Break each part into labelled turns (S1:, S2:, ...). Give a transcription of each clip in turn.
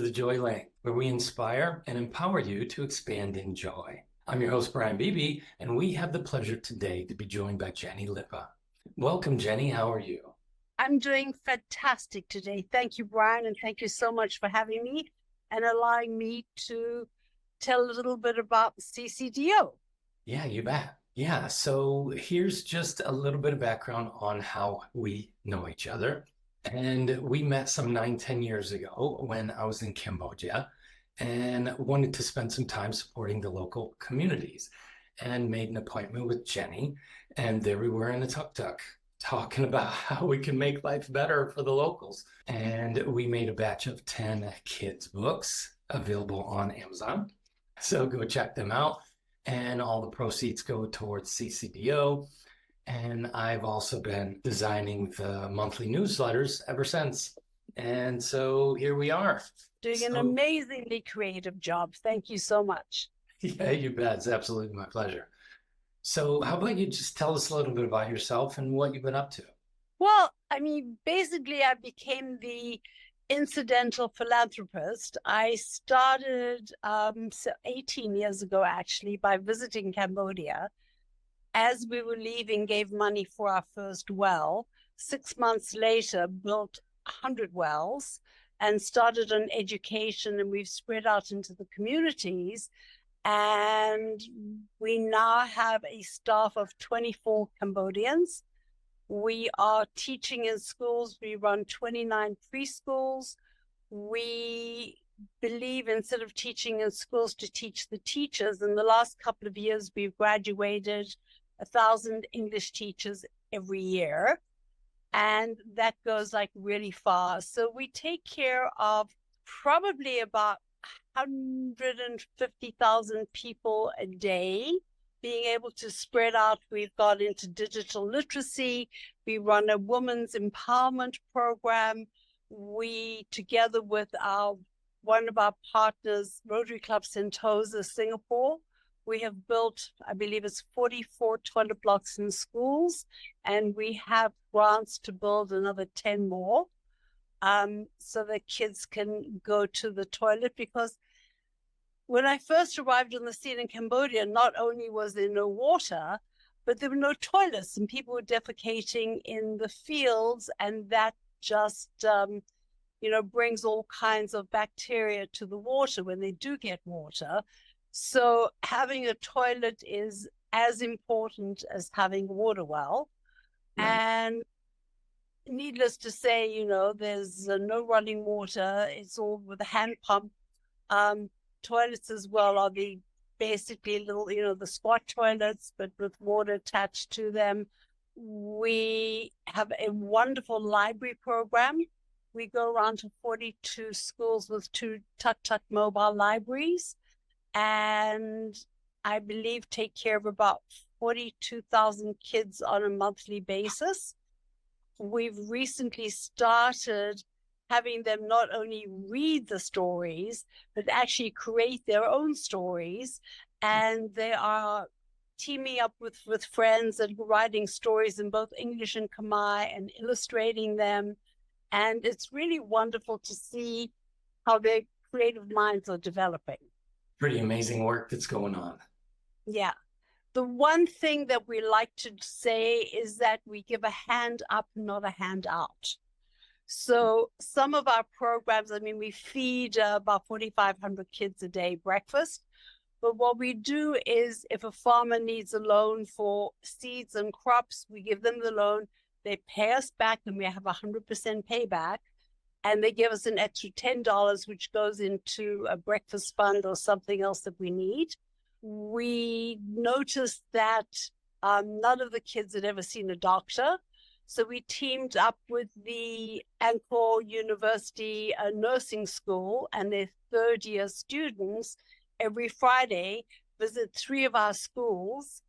S1: the Joy Lane, where we inspire and empower you to expand in joy. I'm your host, Brian Beebe, and we have the pleasure today to be joined by Jenni Lipa. Welcome, Jenni. How are you?
S2: I'm doing fantastic today. Thank you, Brian, and thank you so much for having me and allowing me to tell a little bit about CCDO.
S1: Yeah, you bet. Yeah, so here's just a little bit of background on how we know each other. And we met some 9, 10 years ago when I was in Cambodia and wanted to spend some time supporting the local communities and made an appointment with Jenni. And there we were in a tuk-tuk talking about how we can make life better for the locals. And we made a batch of 10 kids' books available on Amazon. So go check them out. And all the proceeds go towards CCDO. And I've also been designing the monthly newsletters ever since. And so here we are.
S2: Doing an amazingly creative job. Thank you so much.
S1: Yeah, you bet. It's absolutely my pleasure. So how about you just tell us a little bit about yourself and what you've been up to?
S2: Well, basically, I became the incidental philanthropist. I started 18 years ago, actually, by visiting Cambodia. As we were leaving, gave money for our first well. 6 months later, built 100 wells and started an education, and we've spread out into the communities. And we now have a staff of 24 Cambodians. We are teaching in schools. We run 29 preschools. We believe, instead of teaching in schools, to teach the teachers. In the last couple of years, we've graduated 1,000 English teachers every year. And that goes like really far. So we take care of probably about 150,000 people a day, being able to spread out. We've got into digital literacy. We run a women's empowerment program. We, together with one of our partners, Rotary Club Sentosa, Singapore, we have built, I believe it's 44 toilet blocks in schools, and we have grants to build another 10 more, so that kids can go to the toilet. Because when I first arrived on the scene in Cambodia, not only was there no water, but there were no toilets, and people were defecating in the fields, and that just, brings all kinds of bacteria to the water when they do get water. So having a toilet is as important as having a water well.
S1: Right.
S2: And needless to say, there's no running water. It's all with a hand pump. Toilets as well are the basically little, the squat toilets, but with water attached to them. We have a wonderful library program. We go around to 42 schools with 2 tuk-tuk mobile libraries, and I believe take care of about 42,000 kids on a monthly basis. We've recently started having them not only read the stories, but actually create their own stories. And they are teaming up with friends and writing stories in both English and Khmer and illustrating them. And it's really wonderful to see how their creative minds are developing.
S1: Pretty amazing work that's going on.
S2: Yeah. The one thing that we like to say is that we give a hand up, not a hand out. So some of our programs, we feed about 4,500 kids a day breakfast. But what we do is, if a farmer needs a loan for seeds and crops, we give them the loan. They pay us back, and we have 100% payback. And they give us an extra $10, which goes into a breakfast fund or something else that we need. We noticed that none of the kids had ever seen a doctor. So we teamed up with the Angkor University Nursing School, and their third-year students every Friday visit 3 of our schools,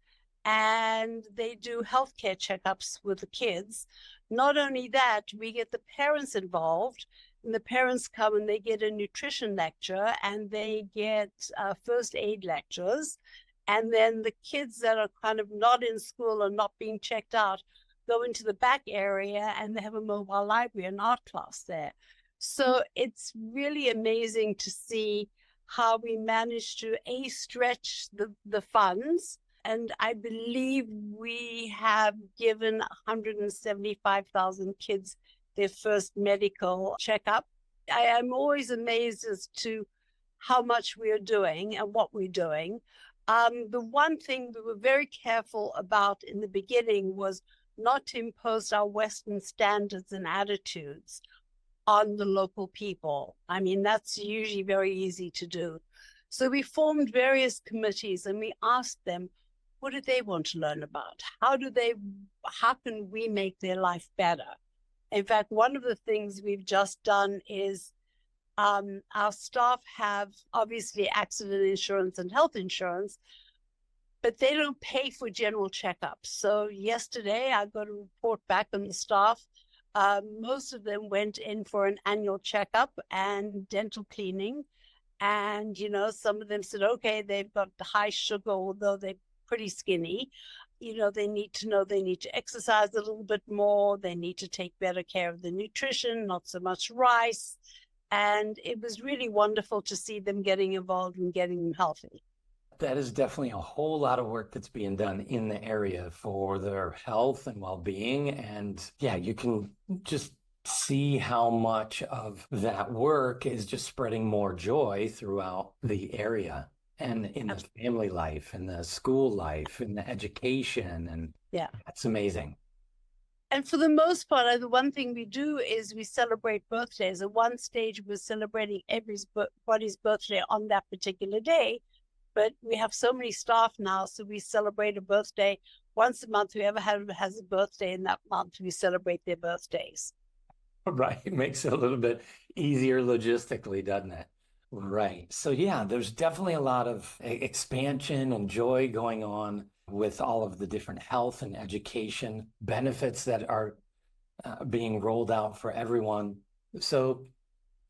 S2: and they do healthcare checkups with the kids. Not only that, we get the parents involved, and the parents come and they get a nutrition lecture, and they get first aid lectures. And then the kids that are kind of not in school or not being checked out go into the back area, and they have a mobile library, an art class there. So it's really amazing to see how we managed to stretch the funds. And I believe we have given 175,000 kids their first medical checkup. I am always amazed as to how much we are doing and what we're doing. The one thing we were very careful about in the beginning was not to impose our Western standards and attitudes on the local people. I mean, that's usually very easy to do. So we formed various committees and we asked them, what do they want to learn about? How can we make their life better? In fact, one of the things we've just done is our staff have obviously accident insurance and health insurance, but they don't pay for general checkups. So yesterday I got a report back on the staff. Most of them went in for an annual checkup and dental cleaning. And, some of them said, okay, they've got high sugar, although they're pretty skinny. They need to know they need to exercise a little bit more. They need to take better care of the nutrition, not so much rice. And it was really wonderful to see them getting involved and getting them healthy.
S1: That is definitely a whole lot of work that's being done in the area for their health and well-being. And yeah, you can just see how much of that work is just spreading more joy throughout the area and in the family life and the school life and the education. And
S2: yeah,
S1: that's amazing.
S2: And for the most part, the one thing we do is we celebrate birthdays. At one stage, we're celebrating everybody's birthday on that particular day. But we have so many staff now, so we celebrate a birthday once a month. Whoever has a birthday in that month, we celebrate their birthdays.
S1: Right. It makes it a little bit easier logistically, doesn't it? Right. So yeah, there's definitely a lot of expansion and joy going on with all of the different health and education benefits that are being rolled out for everyone. So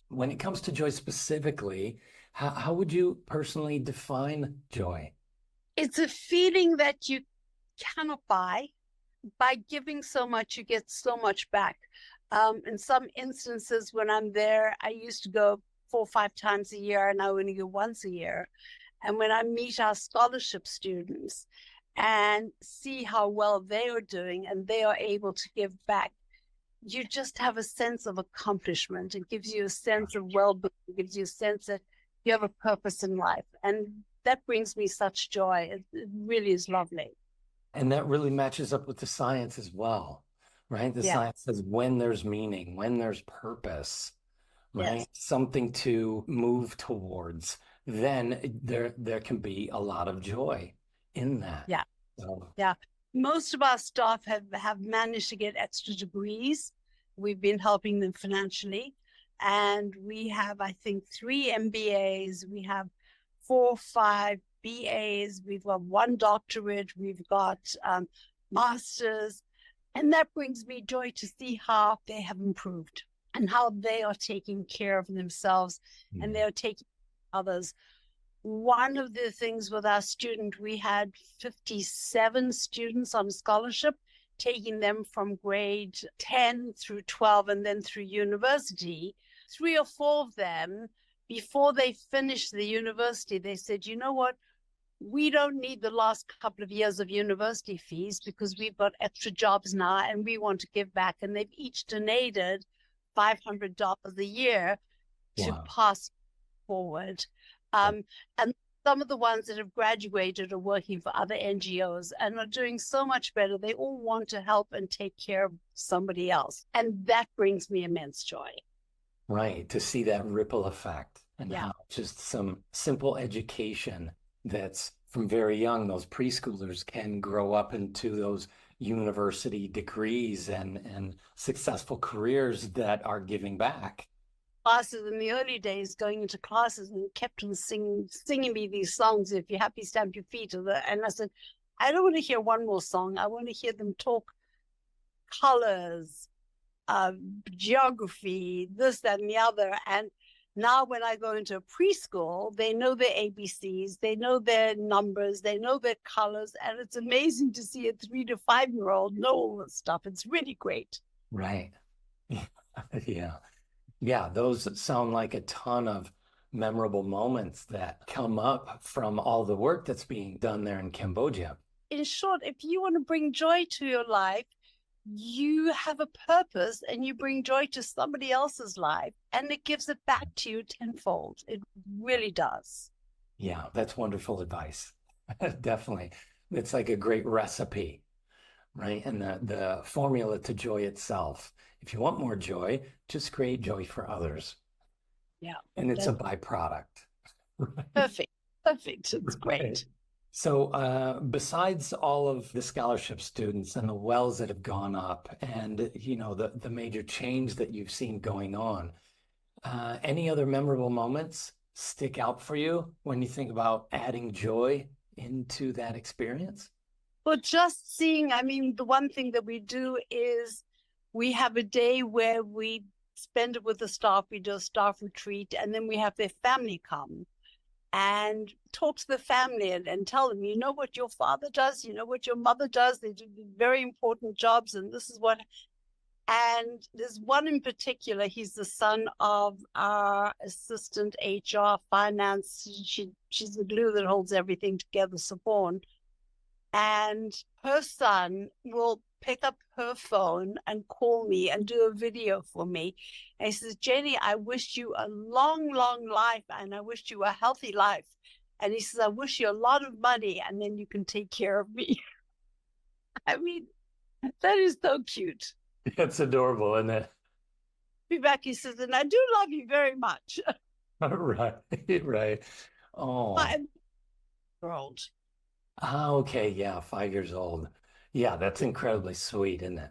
S1: when it comes to joy specifically, how would you personally define joy?
S2: It's a feeling that you cannot buy. By giving so much, you get so much back. In some instances, when I'm there, I used to go 4 or 5 times a year, and I only go once a year. And when I meet our scholarship students and see how well they are doing and they are able to give back, you just have a sense of accomplishment. It gives you a sense of well-being. It gives you a sense that you have a purpose in life. And that brings me such joy. It really is lovely.
S1: And that really matches up with the science as well, right? The science says when there's meaning, when there's purpose, right? Something to move towards, then there can be a lot of joy in that.
S2: Yeah. So. Yeah. Most of our staff have managed to get extra degrees. We've been helping them financially. And we have, I think, 3 MBAs. We have 4 or 5 BAs. We've got 1 doctorate. We've got masters. And that brings me joy to see how they have improved and how they are taking care of themselves and they are taking others. One of the things with our student, we had 57 students on scholarship, taking them from grade 10 through 12 and then through university. 3 or 4 of them, before they finished the university, they said, you know what? We don't need the last couple of years of university fees because we've got extra jobs now and we want to give back. And they've each donated $500 a year to pass forward. And some of the ones that have graduated are working for other NGOs and are doing so much better. They all want to help and take care of somebody else. And that brings me immense joy.
S1: Right. To see that ripple effect and how just some simple education that's from very young, those preschoolers can grow up into those university degrees and successful careers that are giving back.
S2: Classes in the early days, going into classes and kept on singing me these songs. If you're happy, stamp your feet. And I said, I don't want to hear one more song. I want to hear them talk colors, geography, this, that, and the other. And now when I go into a preschool, they know their ABCs, they know their numbers, they know their colors. And it's amazing to see a 3 to 5-year-old know all this stuff. It's really great.
S1: Right. Yeah. Yeah, those sound like a ton of memorable moments that come up from all the work that's being done there in Cambodia.
S2: In short, if you want to bring joy to your life, you have a purpose and you bring joy to somebody else's life, and it gives it back to you tenfold. It really does.
S1: Yeah, that's wonderful advice. Definitely. It's like a great recipe, right? And the formula to joy itself. If you want more joy, just create joy for others.
S2: Yeah,
S1: And it's a
S2: that's
S1: byproduct. Right?
S2: perfect. Perfect. It's
S1: Right.
S2: great.
S1: So, besides all of the scholarship students and the wells that have gone up and, the major change that you've seen going on, any other memorable moments stick out for you when you think about adding joy into that experience?
S2: Well, just seeing, I mean, the one thing that we do is we have a day where we spend it with the staff. We do a staff retreat, and then we have their family come and talk to the family and tell them, you know what your father does, you know what your mother does. They do very important jobs, and this is what. And there's one in particular, he's the son of our assistant HR finance. She's the glue that holds everything together, Sapon. And her son will pick up her phone and call me and do a video for me. And he says, Jenny, I wish you a long, long life, and I wish you a healthy life. And he says, I wish you a lot of money, and then you can take care of me. I mean, that is so cute.
S1: It's adorable, isn't it?
S2: He says, and I do love you very much.
S1: Right, right. Oh,
S2: 5 year old.
S1: okay. Yeah, 5 years old. Yeah, that's incredibly sweet, isn't it?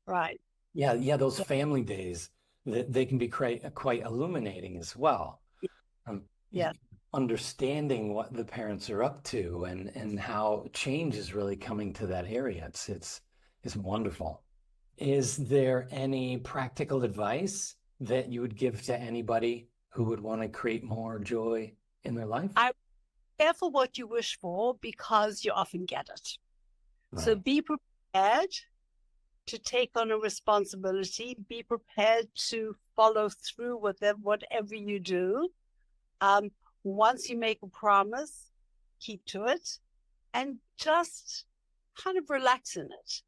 S2: Right.
S1: Yeah, yeah, those family days, they can be quite illuminating as well. Um,
S2: Yeah.
S1: Understanding what the parents are up to and how change is really coming to that area. It's wonderful. Is there any practical advice that you would give to anybody who would want to create more joy in their life?
S2: I careful what you wish for, because you often get it. So
S1: Right.
S2: be prepared to take on a responsibility. Be prepared to follow through with whatever you do. Once you make a promise, keep to it, and just kind of relax in it.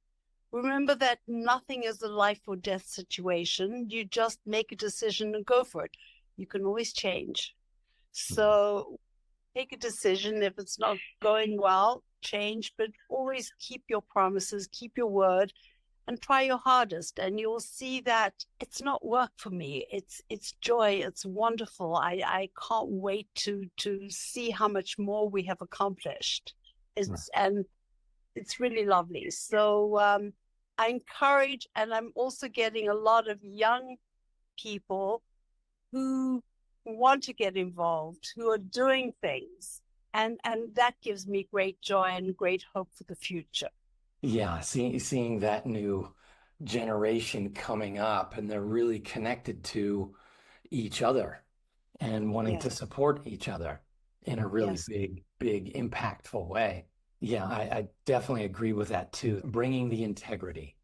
S2: Remember that nothing is a life or death situation. You just make a decision and go for it. You can always change. So take a decision. If it's not going well, change, but always keep your promises, keep your word, and try your hardest. And you'll see that it's not work for me. It's joy. It's wonderful. I can't wait to see how much more we have accomplished. And it's really lovely. So I encourage, and I'm also getting a lot of young people who want to get involved, who are doing things. And that gives me great joy and great hope for the future.
S1: Yeah, seeing that new generation coming up and they're really connected to each other and wanting to
S2: Yes,
S1: support each other in a really
S2: yes.
S1: big, impactful way. Yeah, I definitely agree with that too. Bringing the integrity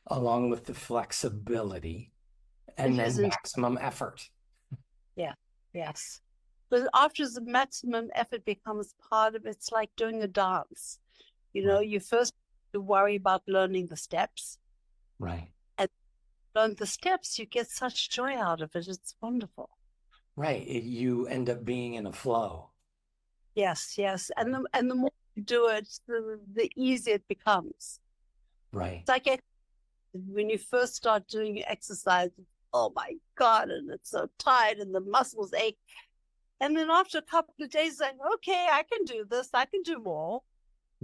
S1: along with the flexibility and
S2: It
S1: then
S2: isn't,
S1: maximum effort.
S2: yeah, yes. But after the maximum effort becomes part of it, it's like doing a dance. You know,
S1: Right,
S2: you first have to worry about learning the steps,
S1: right,
S2: and learn the steps, you get such joy out of it. It's wonderful.
S1: right. You end up being in a flow.
S2: Yes, yes. And the more you do it, the easier it becomes.
S1: Right,
S2: It's like when you first start doing exercise, oh my God, and it's so tight and the muscles ache. And then after a couple of days, like, okay, I can do this, I can do more.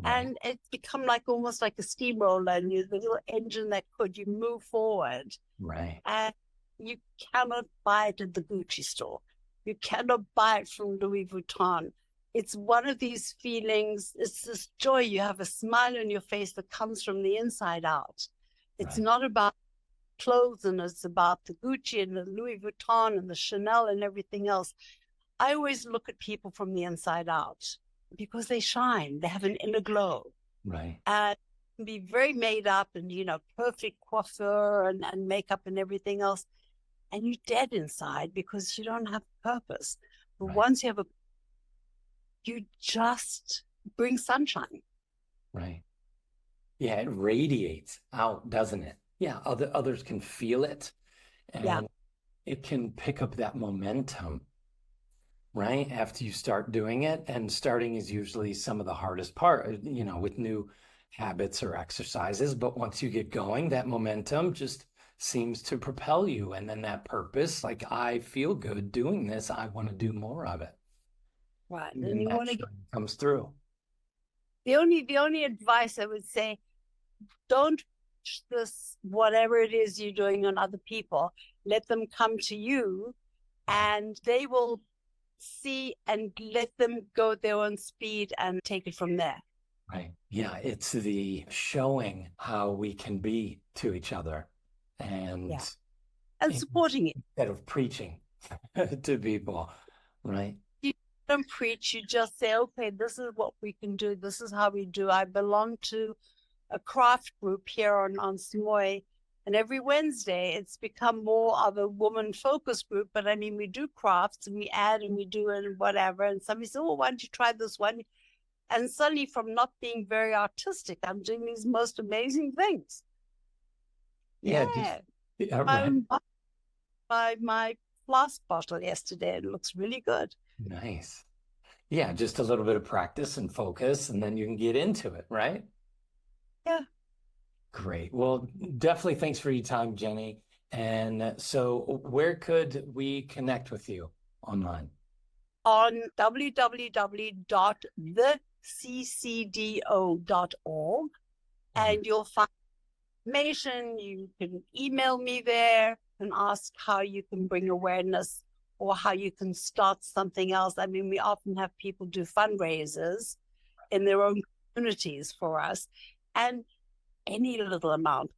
S1: right,
S2: And it's become like almost like a steamroller, and you're the little engine that you move forward.
S1: right.
S2: And you cannot buy it at the Gucci store. You cannot buy it from Louis Vuitton. It's one of these feelings, it's this joy. You have a smile on your face that comes from the inside out. It's
S1: Right.
S2: not about clothes, and it's about the Gucci and the Louis Vuitton and the Chanel and everything else. I always look at people from the inside out because they shine. They have an inner glow.
S1: Right.
S2: And be very made up and, perfect coiffure and makeup and everything else. and you're dead inside because you don't have a purpose. But
S1: Right.
S2: once you have you just bring sunshine.
S1: Right. Yeah, it radiates out, doesn't it? Yeah, others can feel it,
S2: Yeah.
S1: and it can pick up that momentum, right? After you start doing it. And starting is usually some of the hardest part, with new habits or exercises. But once you get going, that momentum just seems to propel you. And then that purpose, like, I feel good doing this, I want to do more of it.
S2: Right.
S1: And
S2: And
S1: then
S2: you
S1: that
S2: want to get
S1: shine comes through.
S2: the only advice I would say, don't push this whatever it is you're doing on other people. Let them come to you and they will see, and let them go at their own speed and take it from there.
S1: Right. Yeah, it's the showing how we can be to each other, and
S2: Yeah. And supporting it.
S1: instead of preaching to people, right?
S2: You don't preach, you just say, okay, this is what we can do. This is how we do. I belong to a craft group here on Samui, and every Wednesday it's become more of a woman focus group. But I mean, we do crafts and we add and we do and whatever. And somebody said, oh, why don't you try this one? And suddenly, from not being very artistic, I'm doing these most amazing things.
S1: Yeah,
S2: Yeah.
S1: yeah,
S2: I
S1: right.
S2: bought my flask bottle yesterday. It looks really good.
S1: Nice. Yeah, just a little bit of practice and focus, and then you can get into it, right?
S2: Yeah.
S1: Great. Well, definitely thanks for your time, Jenni. And so where could we connect with you online?
S2: On www.theccdo.org, and you'll find information. You can email me there and ask how you can bring awareness or how you can start something else. I mean, we often have people do fundraisers in their own communities for us, and any little amount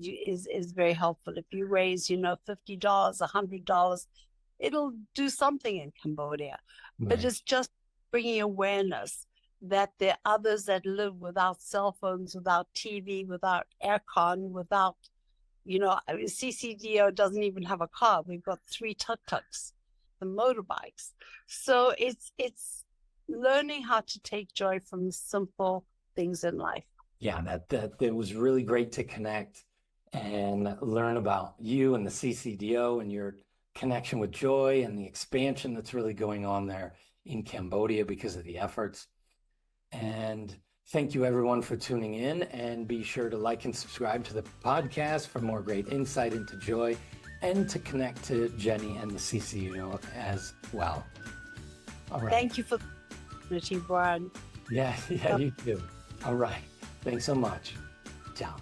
S2: is very helpful. If you raise, $50, $100, it'll do something in Cambodia. But
S1: Right.
S2: it's just bringing awareness that there are others that live without cell phones, without TV, without aircon, without, CCDO doesn't even have a car. We've got 3 tuk-tuks, the motorbikes. So it's learning how to take joy from simple things in life.
S1: Yeah, that it was really great to connect and learn about you and the CCDO and your connection with joy and the expansion that's really going on there in Cambodia because of the efforts. And thank you everyone for tuning in, and be sure to like and subscribe to the podcast for more great insight into joy and to connect to Jenni and the CCDO as well. All right.
S2: Thank you for the opportunity, Brian.
S1: Yeah, you too. All right. Thanks so much. Ciao.